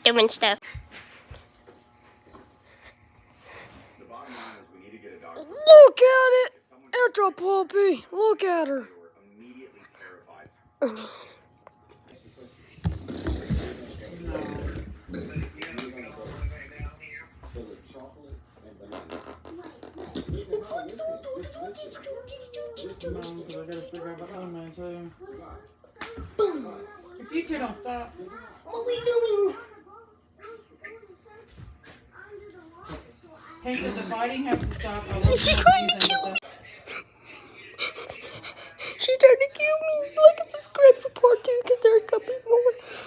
doing stuff. Look at it! It's a puppy. Look at her. If you two don't stop. What are we doing? Hank said the fighting has to stop. She's trying to kill me. She's trying to kill me. Like and subscribe for part 2 because there's gonna be more.